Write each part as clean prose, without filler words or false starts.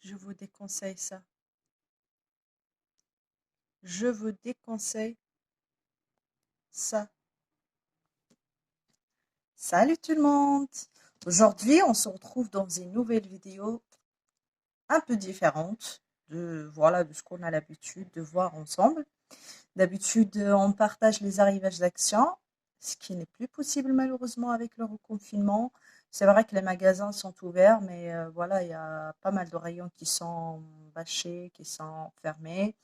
Je vous déconseille ça. Je vous déconseille ça. Salut tout le monde! Aujourd'hui, on se retrouve dans une nouvelle vidéo un peu différente de ce qu'on a l'habitude de voir ensemble. D'habitude, on partage les arrivages d'actions, ce qui n'est plus possible malheureusement avec le reconfinement. C'est vrai que les magasins sont ouverts, mais voilà, il y a pas mal de rayons qui sont bâchés, qui sont fermés.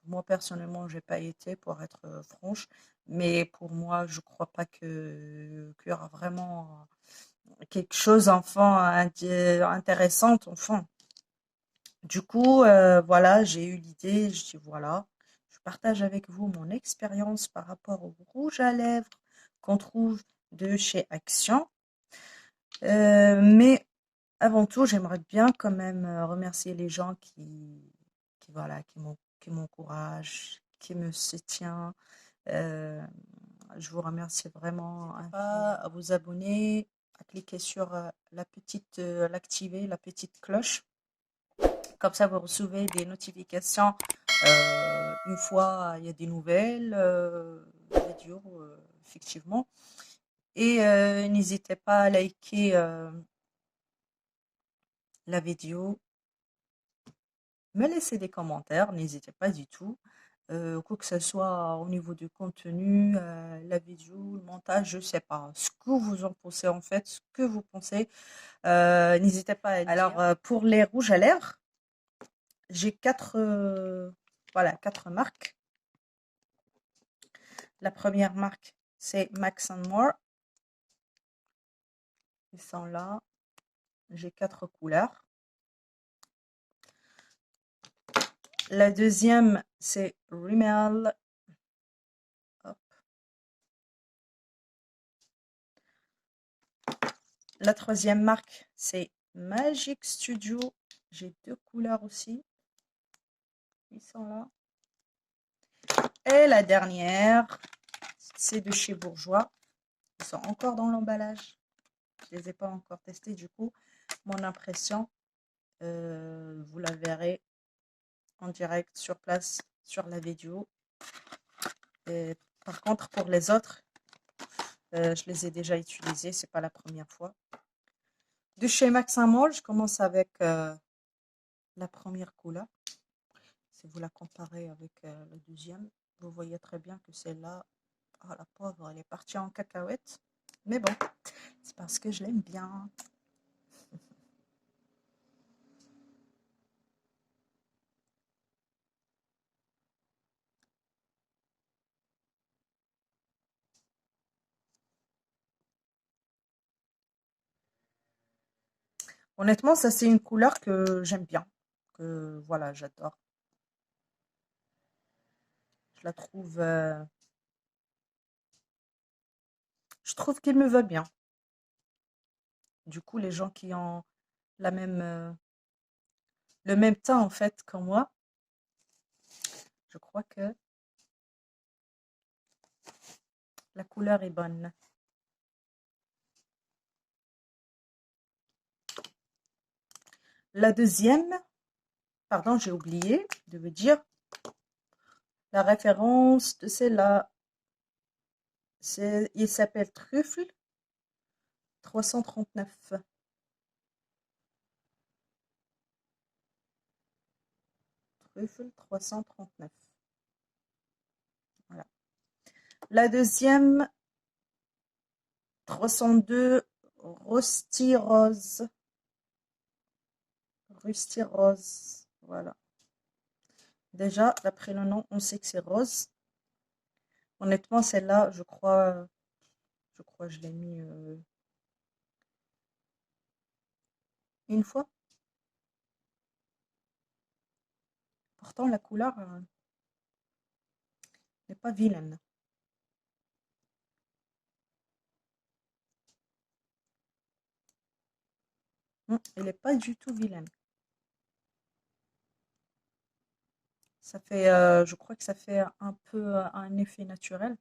Moi personnellement, j'ai pas été pour être franche, mais pour moi, je crois pas qu'il y aura vraiment quelque chose enfin intéressant enfin. Voilà, j'ai eu l'idée, je dis voilà, je partage avec vous mon expérience par rapport au rouge à lèvres qu'on trouve de chez Action. Mais avant tout, j'aimerais bien quand même remercier les gens voilà, qui m'encouragent, qui me soutiennent. Euh, je vous remercie vraiment à vous abonner, à cliquer sur l'activer, la petite cloche. Comme ça, vous recevez des notifications une fois il y a des nouvelles vidéos, effectivement. Et n'hésitez pas à liker la vidéo, me laisser des commentaires, n'hésitez pas du tout. Quoi que ce soit au niveau du contenu, la vidéo, le montage, je sais pas. Ce que vous en pensez en fait, ce que vous pensez, n'hésitez pas à le dire. Alors, pour les rouges à lèvres, j'ai voilà, quatre marques. La première marque, c'est Max More. Ils sont là. J'ai quatre couleurs. La deuxième, c'est Rimmel. Hop. La troisième marque, c'est Magic Studio. J'ai deux couleurs aussi. Ils sont là. Et la dernière, c'est de chez Bourjois. Ils sont encore dans l'emballage. Je ne les ai pas encore testés. Du coup, mon impression, vous la verrez en direct sur place sur la vidéo. Et par contre, pour les autres, je les ai déjà utilisés. C'est pas la première fois. De chez Max Mall, je commence avec la première couleur. Si vous la comparez avec la deuxième, vous voyez très bien que celle-là, oh, la pauvre, elle est partie en cacahuète. Mais bon, c'est parce que je l'aime bien. Honnêtement, ça c'est une couleur que j'aime bien. Que voilà, j'adore. Je la trouve... je trouve qu'il me va bien. Du coup, les gens qui ont la même, le même teint en fait qu'en moi, je crois que la couleur est bonne. La deuxième, pardon, j'ai oublié de vous dire la référence de celle-là. Il s'appelle Truffle 339. Truffle 339. Voilà. La deuxième, 302 Rusty Rose. Rusty Rose. Voilà. Déjà, d'après le nom, on sait que c'est rose. Honnêtement, celle-là, je crois que je l'ai mis une fois. Pourtant, la couleur n'est pas vilaine. Elle n'est pas du tout vilaine. Ça fait, je crois que ça fait un peu un effet naturel.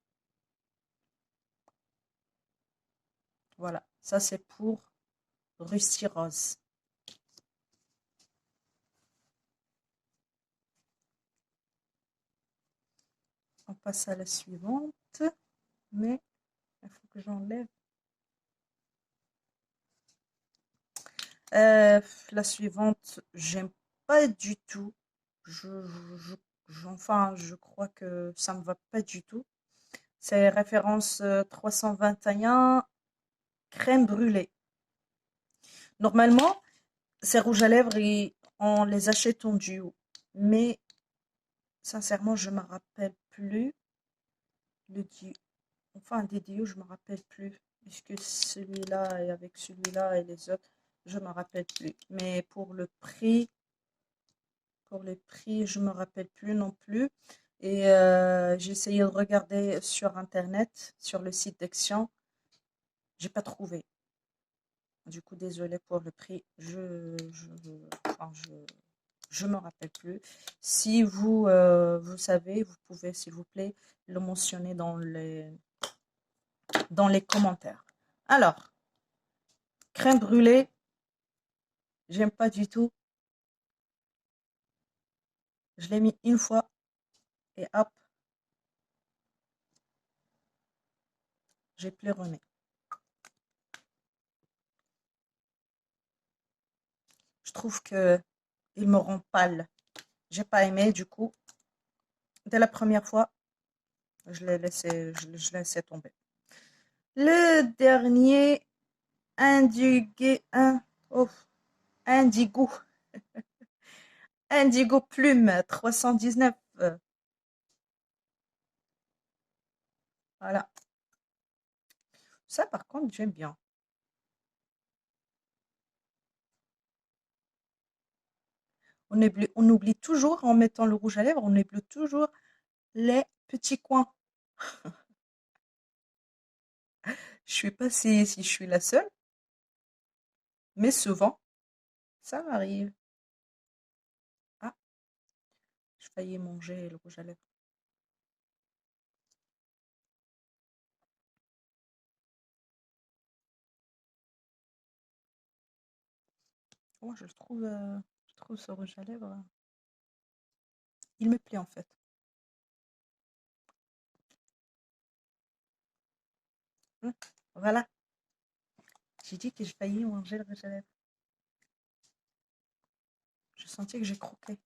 Voilà, ça c'est pour Rusty Rose. On passe à la suivante, mais il faut que j'enlève. La suivante, j'aime pas du tout. Enfin, je crois que ça me va pas du tout. C'est référence 321, crème brûlée. Normalement, ces rouges à lèvres, on les achète en duo. Mais, sincèrement, je me rappelle plus le duo. Enfin, des duos, je me rappelle plus. Est-ce que celui-là est avec celui-là et les autres? Je me rappelle plus. Mais pour le prix, je me rappelle plus non plus. Et j'ai essayé de regarder sur Internet, sur le site d'Action. J'ai pas trouvé. Du coup, désolé pour le prix. Enfin, je me rappelle plus. Si vous, vous savez, vous pouvez, s'il vous plaît, le mentionner dans les commentaires. Alors, crème brûlée, j'aime pas du tout. Je l'ai mis une fois et hop, j'ai pleuré. Je trouve que il me rend pâle. J'ai pas aimé, du coup, dès la première fois, je l'ai laissé tomber. Le dernier, oh, indigo, indigo plume 319. Voilà. Ça, par contre, j'aime bien. On oublie toujours, en mettant le rouge à lèvres, on oublie toujours les petits coins. Je sais pas si je suis la seule, mais souvent, ça m'arrive. Ah, je failli manger le rouge à lèvres. Moi, je trouve ce rouge à lèvres, il me plaît en fait. Voilà, j'ai dit que je failli manger le rouge à lèvres. Je sentais que j'ai croqué.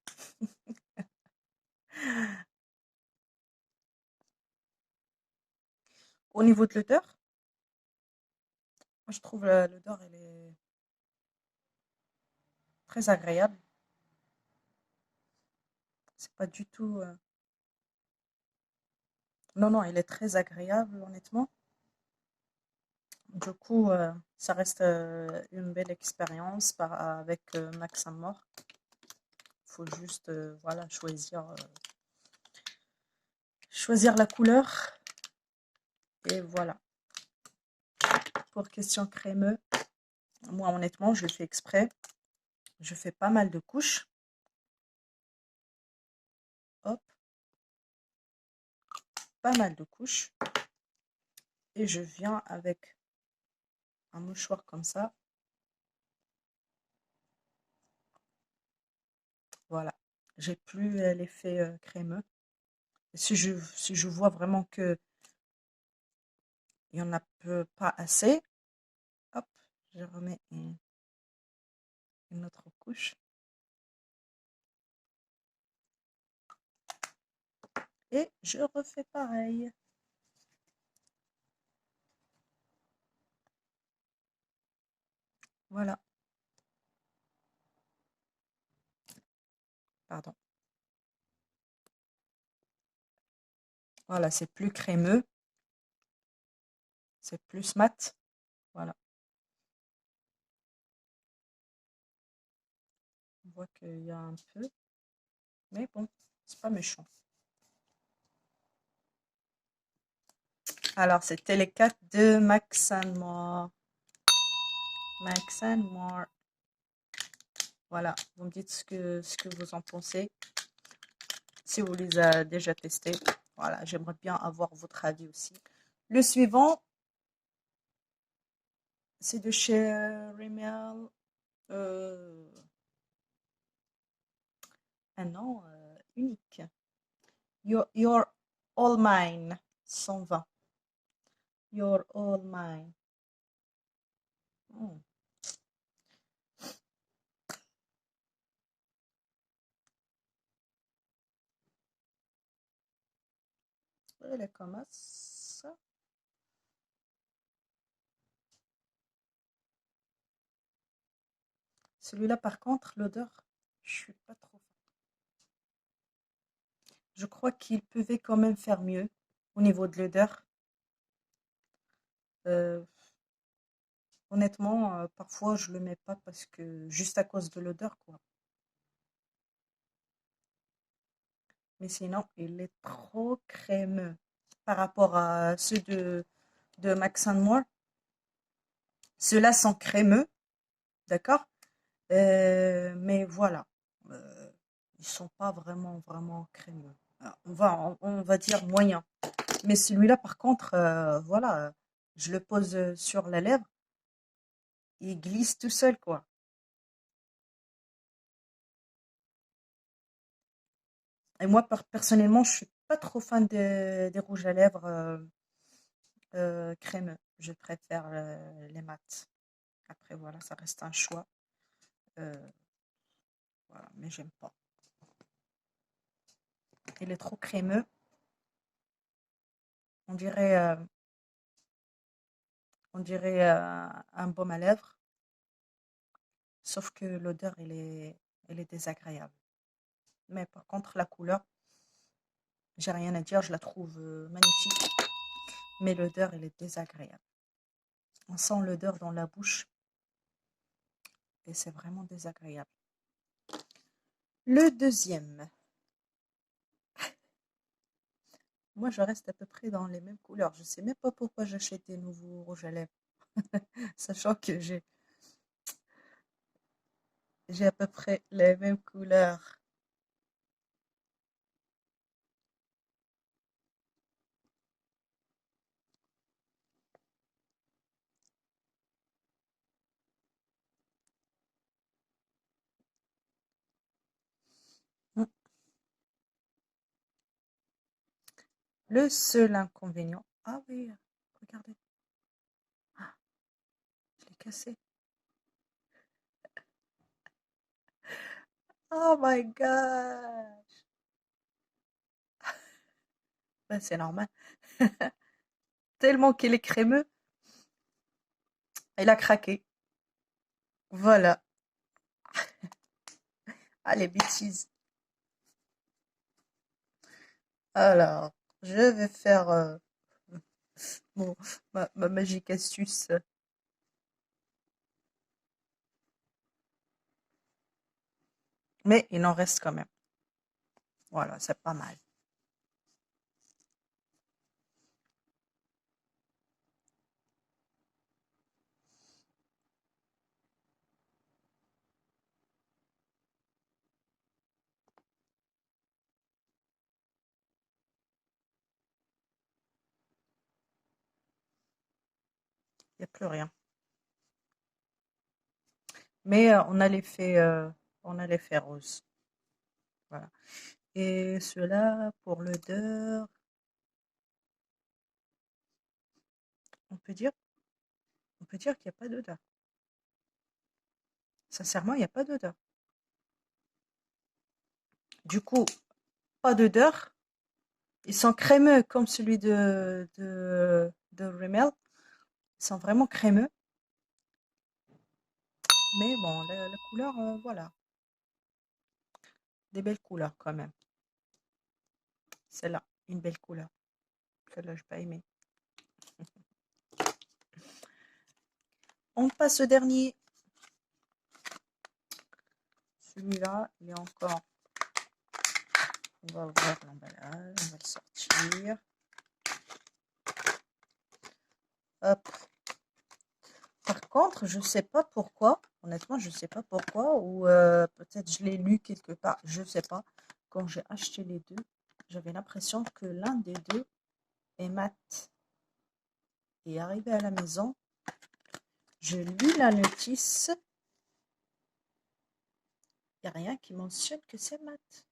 Au niveau de l'odeur, moi, je trouve l'odeur, elle est très agréable. C'est pas du tout. Non, non, elle est très agréable, honnêtement. Du coup, ça reste une belle expérience avec Max Mort. Il faut juste voilà, choisir la couleur. Et voilà. Pour question crémeux, moi, honnêtement, je le fais exprès. Je fais pas mal de couches. Hop, pas mal de couches. Et je viens avec un mouchoir comme ça. Voilà. J'ai plus l'effet crémeux. Si je vois vraiment que il y en a pas assez, hop, je remets une autre couche. Et je refais pareil. Voilà. Pardon. Voilà, c'est plus crémeux. C'est plus mat. Voilà. On voit qu'il y a un peu. Mais bon, c'est pas méchant. Alors, c'était les 4 de Max More. Max More. Voilà, vous me dites ce que vous en pensez. Si vous les avez déjà testés. Voilà, j'aimerais bien avoir votre avis aussi. Le suivant, C'est de chez Rimmel. Un nom unique. You're All Mine. 120. You're All Mine. Hmm. Elle est comme ça. Celui-là, par contre, l'odeur, je suis pas trop fan. Je crois qu'il pouvait quand même faire mieux au niveau de l'odeur. Euh, Honnêtement, parfois je le mets pas parce que juste à cause de l'odeur, quoi. Mais sinon, il est trop crémeux par rapport à ceux de Max More. Ceux-là sont crémeux, d'accord? Mais voilà, ils sont pas vraiment crémeux. On va dire moyen. Mais celui-là, par contre, voilà, je le pose sur la lèvre, il glisse tout seul, quoi. Et moi, personnellement, je suis pas trop fan des rouges à lèvres crémeux. Je préfère les mats. Après, voilà, ça reste un choix. Euh, voilà, mais j'aime pas. Il est trop crémeux. On dirait, euh, on dirait un baume à lèvres, sauf que l'odeur, elle est désagréable. Mais par contre, la couleur, j'ai rien à dire, je la trouve magnifique. Mais l'odeur, elle est désagréable. On sent l'odeur dans la bouche et c'est vraiment désagréable. Le deuxième. Moi, je reste à peu près dans les mêmes couleurs. Je sais même pas pourquoi j'achète des nouveaux rouges à lèvres, sachant que j'ai à peu près les mêmes couleurs. Mm. Le seul inconvénient. Ah oui, regardez. Ah, je l'ai cassé. Oh my god. Ben, c'est normal. Tellement qu'il est crémeux, il a craqué. Voilà. Ah, les bêtises. Alors, je vais faire mon, ma magique astuce. Mais il en reste quand même. Voilà, c'est pas mal. Il n'y a plus rien. Mais on a l'effet rose. Voilà. Et cela, pour l'odeur, on peut dire, on peut dire qu'il n'y a pas d'odeur. Sincèrement, il n'y a pas d'odeur. Du coup, pas d'odeur. Ils sont crémeux comme celui de Rimmel. Ils sont vraiment crémeux. Mais bon, la couleur, voilà. Des belles couleurs quand même. Celle-là, une belle couleur. Celle-là, je n'ai pas aimé. On passe au dernier. Celui-là, il est encore. On va ouvrir l'emballage, on va le sortir. Hop. Par contre, je sais pas pourquoi, honnêtement, je sais pas pourquoi, ou peut-être je l'ai lu quelque part, je sais pas. Quand j'ai acheté les deux, j'avais l'impression que l'un des deux est mat. Et arrivé à la maison, Je lis la notice. Il n'y a rien qui mentionne que c'est mat.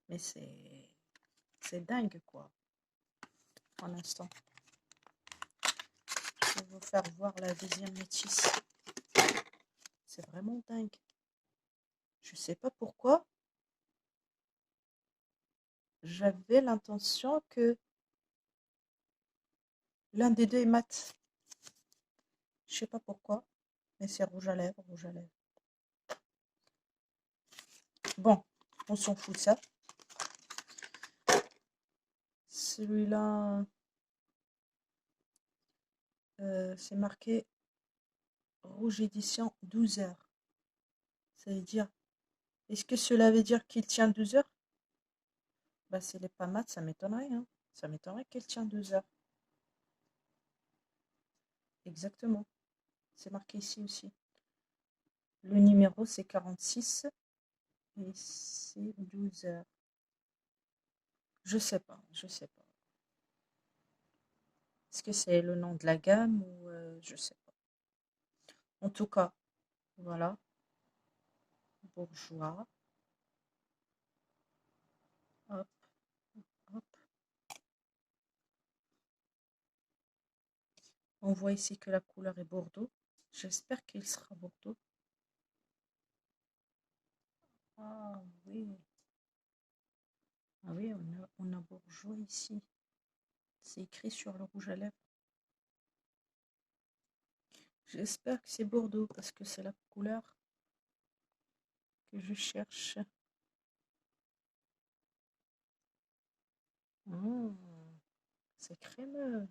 Mais c'est dingue, quoi. Pour l'instant. Je vais vous faire voir la deuxième notice. C'est vraiment dingue. Je sais pas pourquoi. J'avais l'intention que l'un des deux est mat. Je sais pas pourquoi. Mais c'est rouge à lèvres, rouge à lèvres. Bon, on s'en fout de ça. Celui-là, c'est marqué rouge édition 12 heures. Ça veut dire, est-ce que cela veut dire qu'il tient 12 heures? Bah, s'il n'est pas mat, ça m'étonnerait. Hein. Ça m'étonnerait qu'il tient 12 heures. Exactement. C'est marqué ici aussi. Le numéro, c'est 46 et c'est 12 heures. Je sais pas, je sais pas. Est-ce que c'est le nom de la gamme ou je sais pas. En tout cas, voilà. Bourgeois. Hop, hop. On voit ici que la couleur est bordeaux. J'espère qu'il sera bordeaux. Ah oui. Ah oui, on a bourgeois ici. C'est écrit sur le rouge à lèvres. J'espère que c'est bordeaux parce que c'est la couleur que je cherche. C'est crémeux.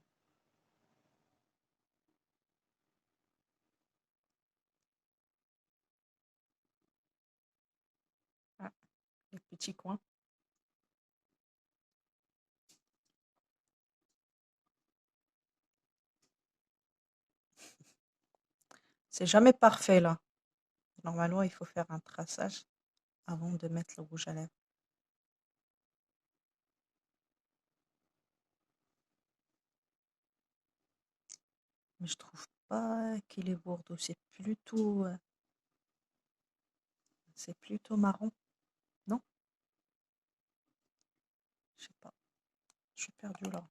Ah, les petits coins. C'est jamais parfait là. Normalement, il faut faire un traçage avant de mettre le rouge à lèvres. Mais je trouve pas qu'il est bordeaux. C'est plutôt marron. Non? Je sais pas. Je suis perdue là.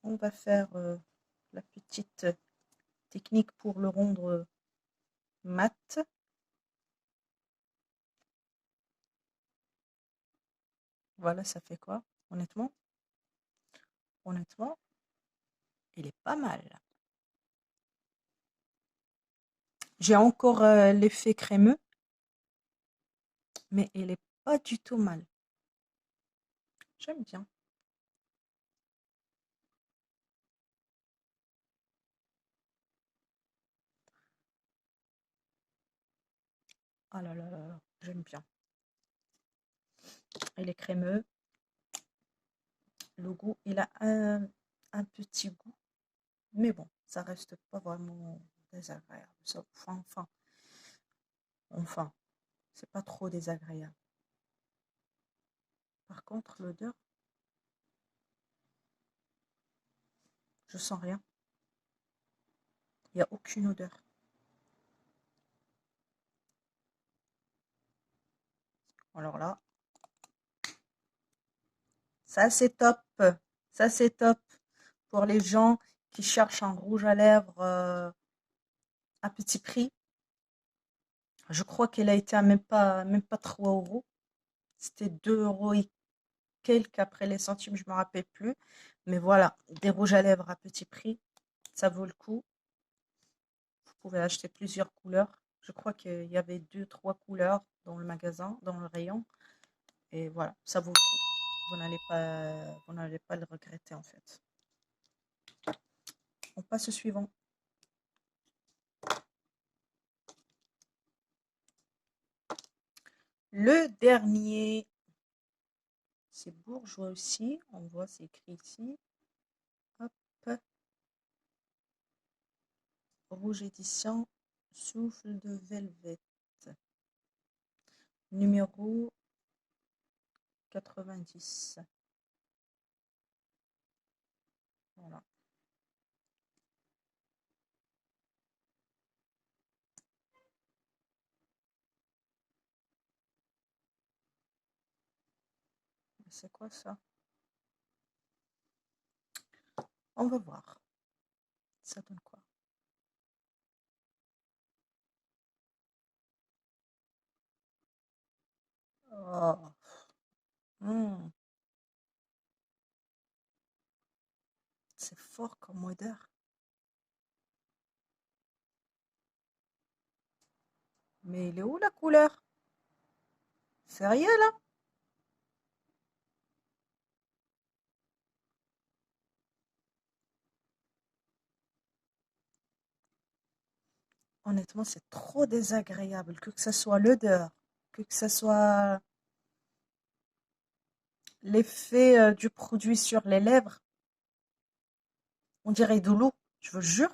On va faire la petite technique pour le rendre mat. Voilà, ça fait quoi? Honnêtement, il est pas mal. J'ai encore l'effet crémeux, mais il est pas du tout mal. J'aime bien. Ah là là là là, j'aime bien. Il est crémeux. Le goût, il a un petit goût. Mais bon, ça reste pas vraiment désagréable. Enfin, c'est pas trop désagréable. Par contre, l'odeur, je sens rien. Il n'y a aucune odeur. Alors là, ça c'est top. Ça c'est top pour les gens qui cherchent un rouge à lèvres à petit prix. Je crois qu'elle a été à même pas 3 euros. C'était 2 euros et quelques après les centimes, je me rappelle plus. Mais voilà, des rouges à lèvres à petit prix, ça vaut le coup. Vous pouvez acheter plusieurs couleurs. Je crois qu'il y avait 2, 3 couleurs dans le magasin, dans le rayon. Et voilà, ça vaut le coup. Vous n'allez pas le regretter en fait. On passe au suivant. Le dernier, c'est bourgeois aussi. On voit, c'est écrit ici. Hop. Rouge édition, souffle de velvet. Numéro 90. Voilà. C'est quoi ça? On va voir. Ça donne quoi? Oh. C'est fort comme odeur. Mais il est où la couleur? Sérieux là? Honnêtement, c'est trop désagréable, que ce soit l'odeur, que ce soit l'effet du produit sur les lèvres. On dirait de l'eau, je vous jure,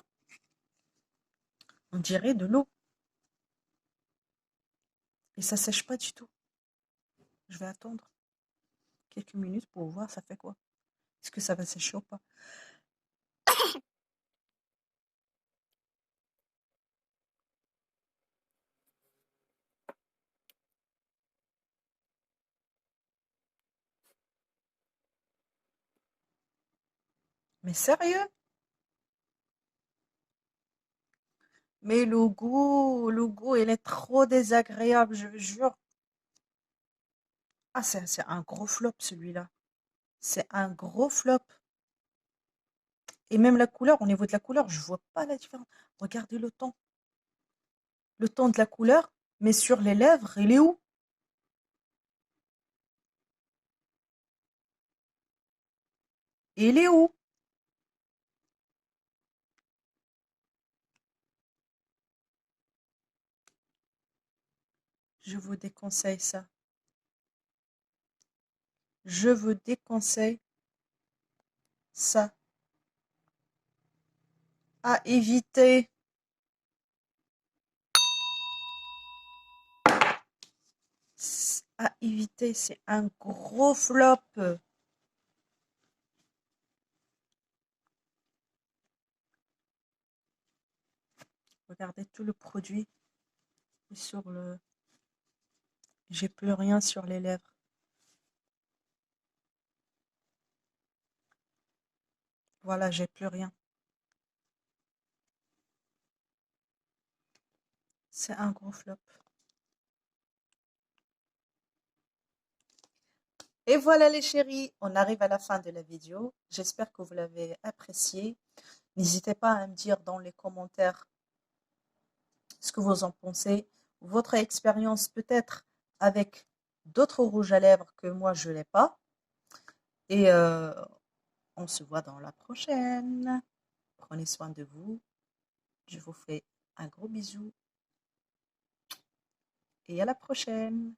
on dirait de l'eau. Et ça sèche pas du tout. Je vais attendre quelques minutes pour voir ça fait quoi. Est-ce que ça va sécher ou pas? Mais sérieux? Mais le goût, il est trop désagréable, je vous jure. Ah, c'est un gros flop celui-là. C'est un gros flop. Et même la couleur, au niveau de la couleur, je vois pas la différence. Regardez le ton. Le ton de la couleur, mais sur les lèvres, il est où? Il est où? Je vous déconseille ça. Je vous déconseille ça. À éviter. À éviter, c'est un gros flop. Regardez tout le produit sur le... J'ai plus rien sur les lèvres. Voilà, j'ai plus rien. C'est un gros flop. Et voilà les chéris, on arrive à la fin de la vidéo. J'espère que vous l'avez apprécié. N'hésitez pas à me dire dans les commentaires ce que vous en pensez, votre expérience peut-être avec d'autres rouges à lèvres que moi je n'ai pas. Et on se voit dans la prochaine. Prenez soin de vous. Je vous fais un gros bisou et à la prochaine.